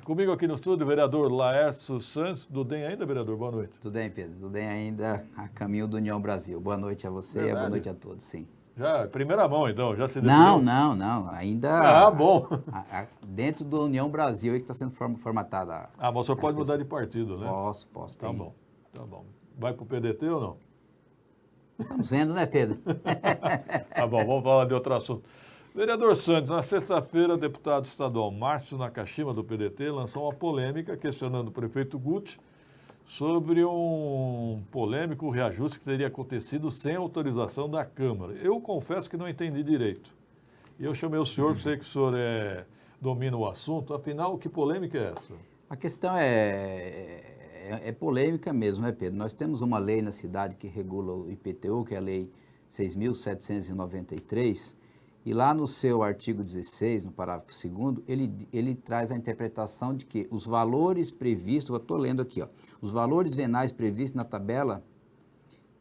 Comigo aqui no estúdio, o vereador Laércio Santos. Do DEM ainda, vereador? Boa noite. Tudo bem, Pedro? Tudo bem ainda a caminho do União Brasil. Boa noite a você e boa noite a todos, sim. Já, primeira mão, então, já se Não, definiu? não, ainda... Bom. Dentro do União Brasil é que está sendo formatada Mas o senhor pode mudar pessoas. de partido, né? Posso, Tá tem. bom, tá bom. Vai pro PDT ou não? Estamos vendo, né, Pedro? Tá bom, vamos falar de outro assunto. Vereador Santos, na sexta-feira, o deputado estadual Márcio Nakashima, do PDT, lançou uma polêmica questionando o prefeito Guti sobre um polêmico reajuste que teria acontecido sem autorização da Câmara. Eu confesso que não entendi direito. E eu chamei o senhor, sei que o senhor domina o assunto, afinal, que polêmica é essa? A questão é polêmica mesmo, né, Pedro? Nós temos uma lei na cidade que regula o IPTU, que é a Lei 6.793, e lá no seu artigo 16, no parágrafo 2º, ele traz a interpretação de que os valores previstos, eu estou lendo aqui, os valores venais previstos na tabela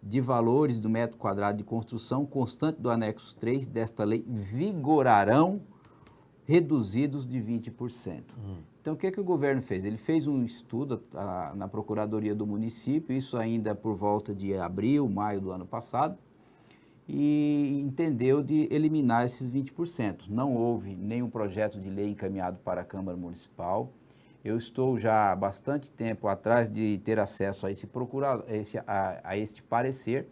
de valores do metro quadrado de construção constante do anexo 3 desta lei vigorarão reduzidos de 20%. Então, o que o governo fez? Ele fez um estudo na Procuradoria do município, isso ainda por volta de abril, maio do ano passado, e entendeu de eliminar esses 20%. Não houve nenhum projeto de lei encaminhado para a Câmara Municipal. Eu estou já há bastante tempo atrás de ter acesso a este parecer,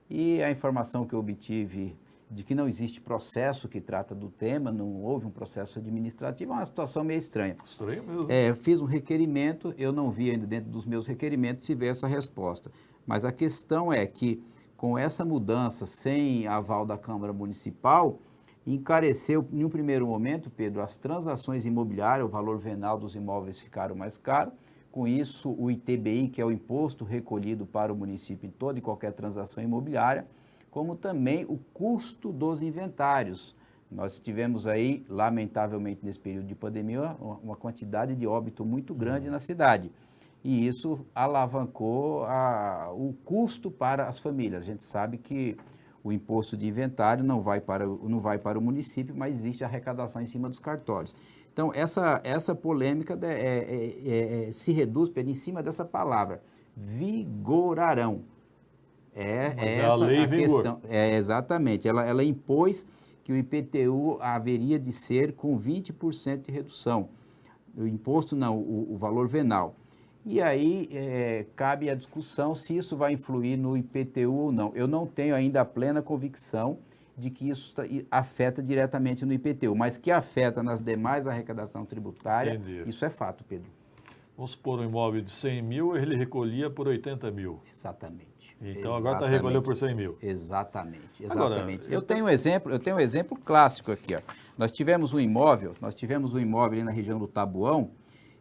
e a informação que eu obtive de que não existe processo que trata do tema, não houve um processo administrativo, é uma situação meio estranha. Estranho mesmo. Fiz um requerimento, eu não vi ainda dentro dos meus requerimentos se vê essa resposta. Mas a questão é que, com essa mudança, sem aval da Câmara Municipal, encareceu, em um primeiro momento, Pedro, as transações imobiliárias, o valor venal dos imóveis ficaram mais caro. Com isso, o ITBI, que é o imposto recolhido para o município em toda e qualquer transação imobiliária, como também o custo dos inventários. Nós tivemos aí, lamentavelmente, nesse período de pandemia, uma quantidade de óbito muito grande na cidade. E isso alavancou o custo para as famílias. A gente sabe que o imposto de inventário não vai para o município, mas existe arrecadação em cima dos cartórios. Então, essa polêmica se reduz em cima dessa palavra, vigorarão. Essa a questão. Exatamente. Ela impôs que o IPTU haveria de ser com 20% de redução. O imposto não, o valor venal. E aí cabe a discussão se isso vai influir no IPTU ou não. Eu não tenho ainda a plena convicção de que isso afeta diretamente no IPTU, mas que afeta nas demais arrecadação tributária, Entendi. Isso é fato, Pedro. Vamos supor um imóvel de 100 mil, ele recolhia por 80 mil. Exatamente. Então agora está recolhendo por 100 mil. Exatamente. Agora, eu tenho um exemplo clássico aqui. Nós tivemos um imóvel ali na região do Tabuão,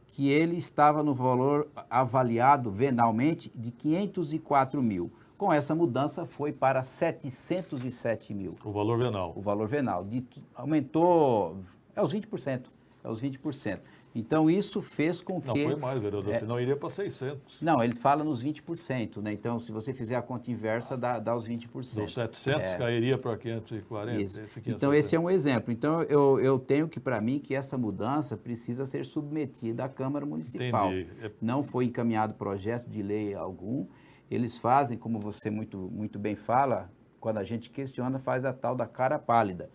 que ele estava no valor avaliado venalmente de 504 mil. Com essa mudança foi para 707 mil. O valor venal. O valor venal. Aumentou, os 20%. Então, isso fez com que... Não, foi mais, vereador, senão iria para 600. Não, ele fala nos 20%, né? Então, se você fizer a conta inversa, dá os 20%. Dos 700 cairia para 540. Isso. Então, esse é um exemplo. Então, eu tenho que, para mim, que essa mudança precisa ser submetida à Câmara Municipal. Entendi. Não foi encaminhado projeto de lei algum. Eles fazem, como você muito bem fala, quando a gente questiona, faz a tal da cara pálida.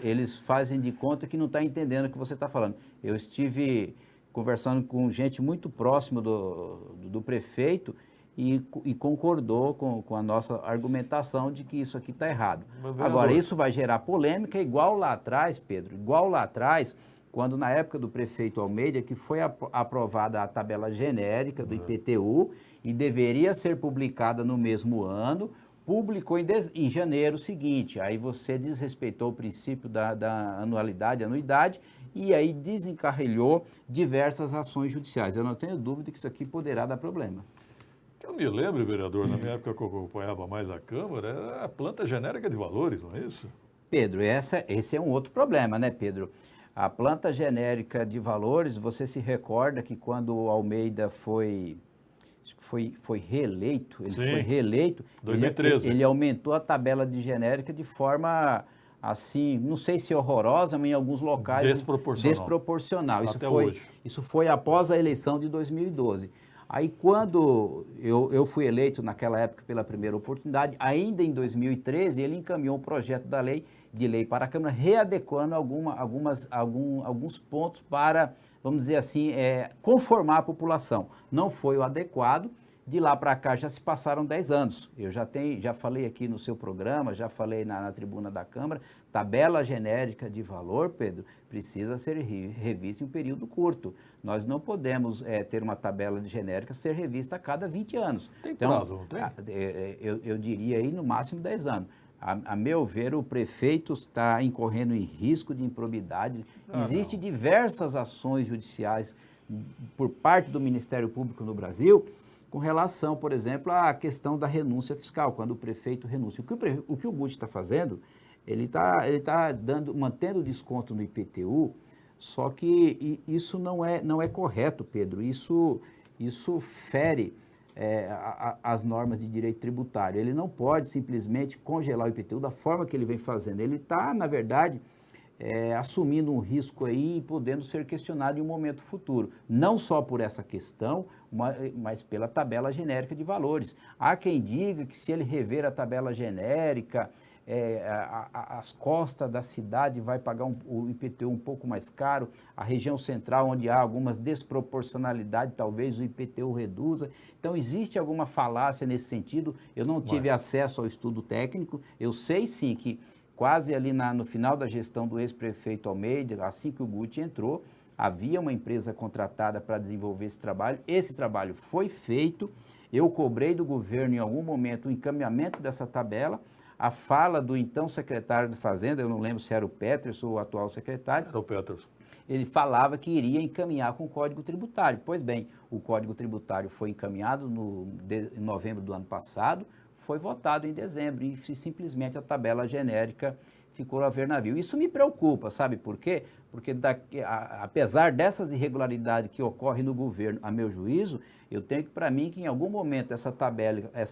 Eles fazem de conta que não está entendendo o que você está falando. Eu estive conversando com gente muito próxima do prefeito e concordou com a nossa argumentação de que isso aqui está errado. Agora, isso vai gerar polêmica igual lá atrás, Pedro, quando na época do prefeito Almeida, que foi aprovada a tabela genérica do IPTU e deveria ser publicada no mesmo ano, publicou em janeiro seguinte, aí você desrespeitou o princípio da anuidade, e aí desencarrilhou diversas ações judiciais. Eu não tenho dúvida que isso aqui poderá dar problema. Eu me lembro, vereador, na minha época que eu acompanhava mais a Câmara, era a planta genérica de valores, não é isso? Pedro, esse é um outro problema, né, Pedro? A planta genérica de valores, você se recorda que quando o Almeida foi reeleito, 2013. Ele aumentou a tabela de genérica de forma assim, não sei se horrorosa, mas em alguns locais desproporcional. Até hoje. Isso foi após a eleição de 2012. Aí quando eu fui eleito naquela época pela primeira oportunidade, ainda em 2013, ele encaminhou um projeto de lei para a Câmara, readequando alguns pontos para, vamos dizer assim, conformar a população. Não foi o adequado. De lá para cá já se passaram 10 anos. Eu já falei aqui no seu programa, já falei na tribuna da Câmara, tabela genérica de valor, Pedro, precisa ser revista em um período curto. Nós não podemos ter uma tabela genérica ser revista a cada 20 anos. Tem prazo, não tem? Eu diria aí no máximo 10 anos. A meu ver, o prefeito está incorrendo em risco de improbidade. Existem diversas ações judiciais por parte do Ministério Público no Brasil com relação, por exemplo, à questão da renúncia fiscal, quando o prefeito renuncia. O que o Guti está fazendo, ele tá mantendo desconto no IPTU, só que isso não é correto, Pedro. Isso fere as normas de direito tributário. Ele não pode simplesmente congelar o IPTU da forma que ele vem fazendo. Ele está, na verdade, assumindo um risco aí e podendo ser questionado em um momento futuro. Não só por essa questão, mas pela tabela genérica de valores. Há quem diga que se ele rever a tabela genérica, as costas da cidade vai pagar o IPTU um pouco mais caro, a região central, onde há algumas desproporcionalidades, talvez o IPTU reduza. Então, existe alguma falácia nesse sentido. Eu não tive acesso ao estudo técnico. Eu sei, sim, que quase ali no final da gestão do ex-prefeito Almeida, assim que o Guti entrou, havia uma empresa contratada para desenvolver esse trabalho. Esse trabalho foi feito. Eu cobrei do governo, em algum momento, o encaminhamento dessa tabela. A fala do então secretário de Fazenda, eu não lembro se era o Peterson ou o atual secretário. Era o Peterson. Ele falava que iria encaminhar com o Código Tributário. Pois bem, o Código Tributário foi encaminhado em novembro do ano passado, foi votado em dezembro e simplesmente a tabela genérica ficou a ver navio. Isso me preocupa, sabe por quê? Porque apesar dessas irregularidades que ocorrem no governo, a meu juízo, eu tenho que, para mim, que em algum momento essa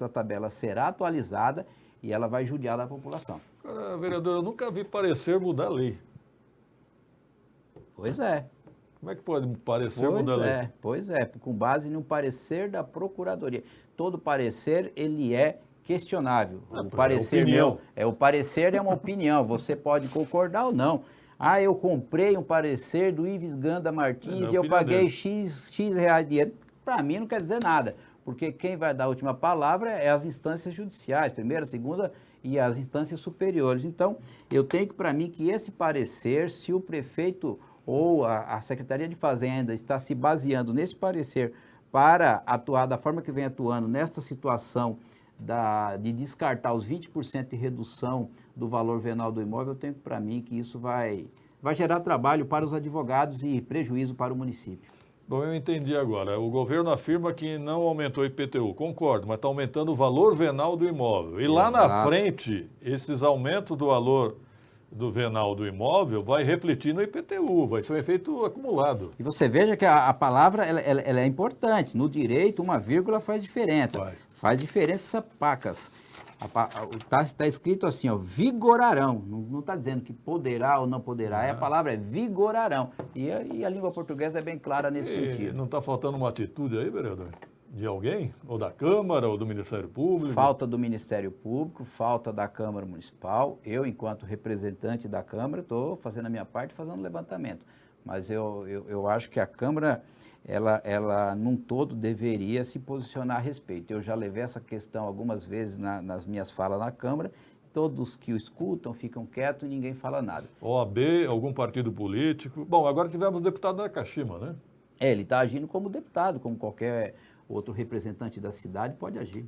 tabela será atualizada e ela vai judiar da população. Vereador, eu nunca vi parecer mudar a lei. Pois é. Como é que pode parecer mudar a lei? Pois é, com base no parecer da Procuradoria. Todo parecer, ele é questionável. O parecer meu, o parecer é uma opinião, você pode concordar ou não. Ah, eu comprei um parecer do Ives Ganda Martins e eu paguei X reais de dinheiro. Para mim não quer dizer nada, porque quem vai dar a última palavra é as instâncias judiciais, primeira, segunda e as instâncias superiores. Então, eu tenho que, para mim, que esse parecer, se o prefeito ou a Secretaria de Fazenda está se baseando nesse parecer para atuar da forma que vem atuando nesta situação de descartar os 20% de redução do valor venal do imóvel, eu tenho para mim que isso vai gerar trabalho para os advogados e prejuízo para o município. Bom, eu entendi agora. O governo afirma que não aumentou o IPTU, concordo, mas está aumentando o valor venal do imóvel. E lá na frente, esses aumentos do valor do venal do imóvel vai refletir no IPTU, vai ser um efeito acumulado. E você veja que a palavra ela é importante. No direito, uma vírgula faz diferença. Faz diferença, pacas. Está escrito assim, ó, vigorarão. Não está dizendo que poderá ou não poderá. A palavra é vigorarão. E a língua portuguesa é bem clara nesse sentido. Não está faltando uma atitude aí, vereador? De alguém? Ou da Câmara, ou do Ministério Público? Falta do Ministério Público, falta da Câmara Municipal. Eu, enquanto representante da Câmara, estou fazendo a minha parte, fazendo levantamento. Mas eu acho que a Câmara, ela num todo, deveria se posicionar a respeito. Eu já levei essa questão algumas vezes nas minhas falas na Câmara. Todos que o escutam ficam quietos e ninguém fala nada. OAB, algum partido político. Bom, agora tivemos o deputado da Caxima, né? Ele está agindo como deputado, como qualquer outro representante da cidade pode agir.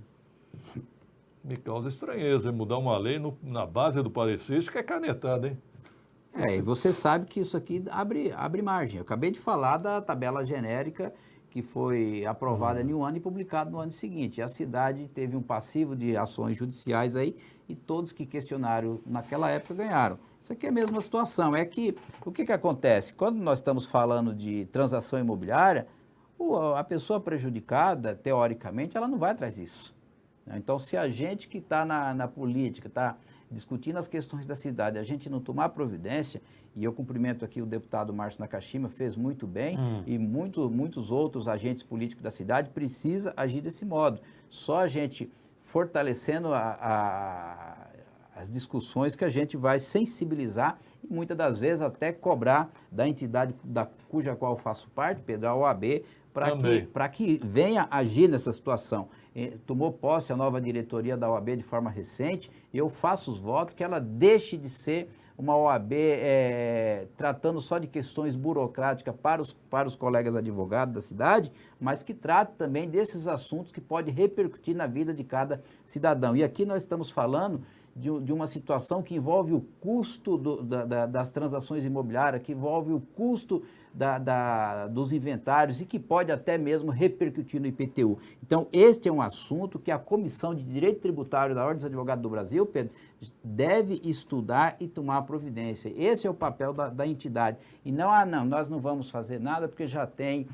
Me causa estranheza mudar uma lei na base do parecer, isso que é canetada, hein? E você sabe que isso aqui abre margem. Eu acabei de falar da tabela genérica que foi aprovada em um ano e publicada no ano seguinte. A cidade teve um passivo de ações judiciais aí e todos que questionaram naquela época ganharam. Isso aqui é a mesma situação. É que, o que acontece? Quando nós estamos falando de transação imobiliária, a pessoa prejudicada, teoricamente, ela não vai atrás disso. Então, se a gente que está na política, está discutindo as questões da cidade, a gente não tomar providência, e eu cumprimento aqui o deputado Márcio Nakashima, fez muito bem, e muitos outros agentes políticos da cidade precisa agir desse modo. Só a gente fortalecendo as discussões que a gente vai sensibilizar e muitas das vezes até cobrar da entidade cuja qual eu faço parte, Pedro, a OAB, para que venha agir nessa situação. Tomou posse a nova diretoria da OAB de forma recente, e eu faço os votos que ela deixe de ser uma OAB tratando só de questões burocráticas para os colegas advogados da cidade, mas que trate também desses assuntos que podem repercutir na vida de cada cidadão. E aqui nós estamos falando de uma situação que envolve o custo das transações imobiliárias, que envolve o custo dos inventários e que pode até mesmo repercutir no IPTU. Então, este é um assunto que a Comissão de Direito Tributário da Ordem dos Advogados do Brasil, Pedro, deve estudar e tomar providência. Esse é o papel da entidade. E não, nós não vamos fazer nada porque já tem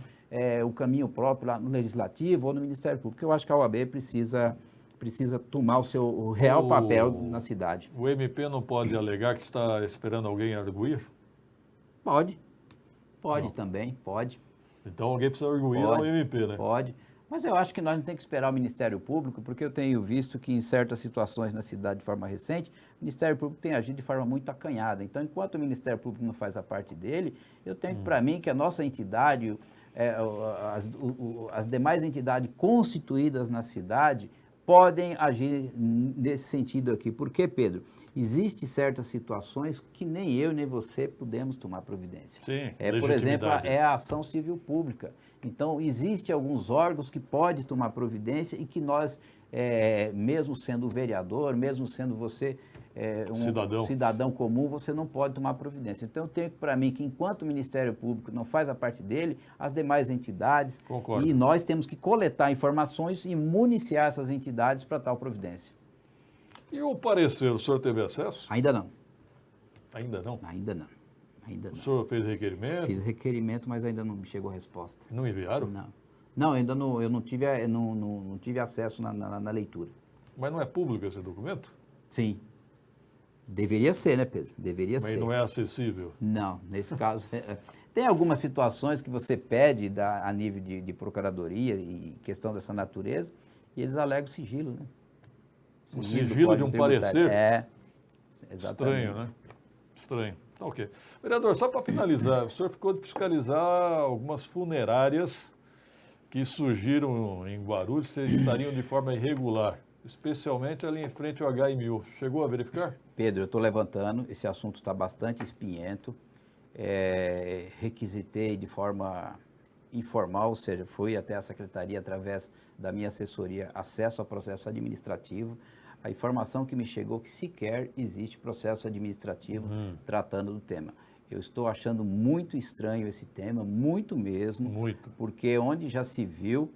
o caminho próprio lá no Legislativo ou no Ministério Público. Eu acho que a OAB precisa tomar o real papel na cidade. O MP não pode alegar que está esperando alguém arguir? Pode também, pode. Então alguém precisa arguir ao MP, né? Pode, mas eu acho que nós não temos que esperar o Ministério Público, porque eu tenho visto que em certas situações na cidade de forma recente, o Ministério Público tem agido de forma muito acanhada. Então, enquanto o Ministério Público não faz a parte dele, eu tenho para mim que a nossa entidade, as demais entidades constituídas na cidade, podem agir nesse sentido aqui. Por quê, Pedro? Existem certas situações que nem eu nem você podemos tomar providência. Sim, por exemplo, a ação civil pública. Então, existem alguns órgãos que podem tomar providência e que nós, mesmo sendo vereador, mesmo sendo você cidadão comum, você não pode tomar providência. Então, eu tenho para mim que enquanto o Ministério Público não faz a parte dele, as demais entidades, Concordo. E nós temos que coletar informações e municiar essas entidades para tal providência. E o parecer, o senhor teve acesso? Ainda não. Ainda não? Ainda não. O senhor fez requerimento? Fiz requerimento, mas ainda não chegou a resposta. Não enviaram? Não. Não, ainda não, eu não tive acesso na leitura. Mas não é público esse documento? Sim. Deveria ser, né, Pedro? Deveria ser. Mas não é acessível? Não, nesse caso. Tem algumas situações que você pede a nível de procuradoria e questão dessa natureza, e eles alegam sigilo, né? O sigilo de um parecer? Exatamente. Estranho, né? Estranho. Tá, ok. Vereador, só para finalizar, o senhor ficou de fiscalizar algumas funerárias que surgiram em Guarulhos, se estariam de forma irregular, especialmente ali em frente ao HMU. Chegou a verificar? Pedro, eu estou levantando, esse assunto está bastante espinhento, requisitei de forma informal, ou seja, fui até a secretaria através da minha assessoria, acesso ao processo administrativo. A informação que me chegou que sequer existe processo administrativo tratando do tema. Eu estou achando muito estranho esse tema, muito mesmo, porque onde já se viu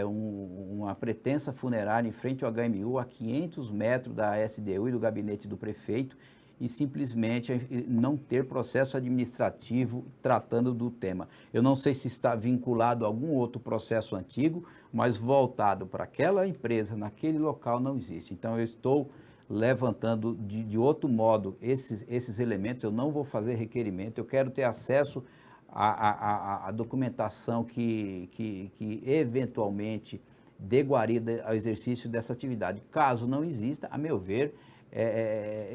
uma pretensa funerária em frente ao HMU, a 500 metros da SDU e do gabinete do prefeito, e simplesmente não ter processo administrativo tratando do tema. Eu não sei se está vinculado a algum outro processo antigo, mas voltado para aquela empresa, naquele local, não existe. Então, eu estou levantando de outro modo esses elementos. Eu não vou fazer requerimento, eu quero ter acesso à documentação que eventualmente dê guarida ao exercício dessa atividade. Caso não exista, a meu ver,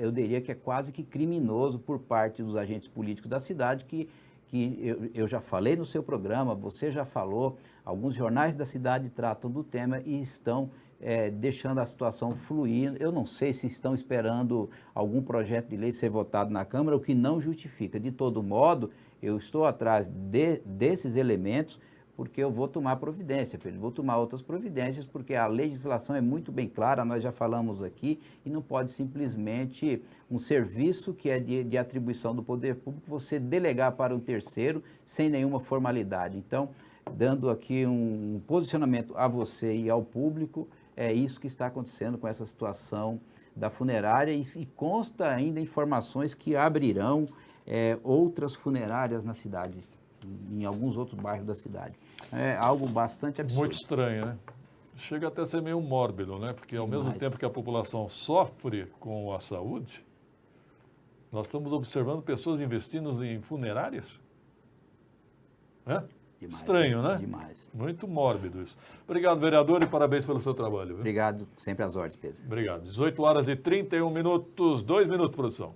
eu diria que é quase que criminoso por parte dos agentes políticos da cidade, que eu já falei no seu programa, você já falou, alguns jornais da cidade tratam do tema e estão deixando a situação fluir. Eu não sei se estão esperando algum projeto de lei ser votado na Câmara, o que não justifica. De todo modo, eu estou atrás desses elementos, porque eu vou tomar providência, Pedro, vou tomar outras providências, porque a legislação é muito bem clara, nós já falamos aqui, e não pode simplesmente um serviço que é de atribuição do poder público, você delegar para um terceiro sem nenhuma formalidade. Então, dando aqui um posicionamento a você e ao público, é isso que está acontecendo com essa situação da funerária, e consta ainda informações que abrirão outras funerárias na cidade, em alguns outros bairros da cidade. É algo bastante absurdo. Muito estranho, né? chega até a ser meio mórbido, né? Porque ao mesmo Demais. tempo que a população sofre com a saúde, nós estamos observando pessoas investindo em funerárias. É? Demais, Estranho, né? Demais. Muito mórbido isso. Obrigado, vereador, e parabéns pelo seu trabalho. Viu? Obrigado, sempre às ordens, Pedro. Obrigado. 18 horas e 31 minutos, 2 minutos, produção.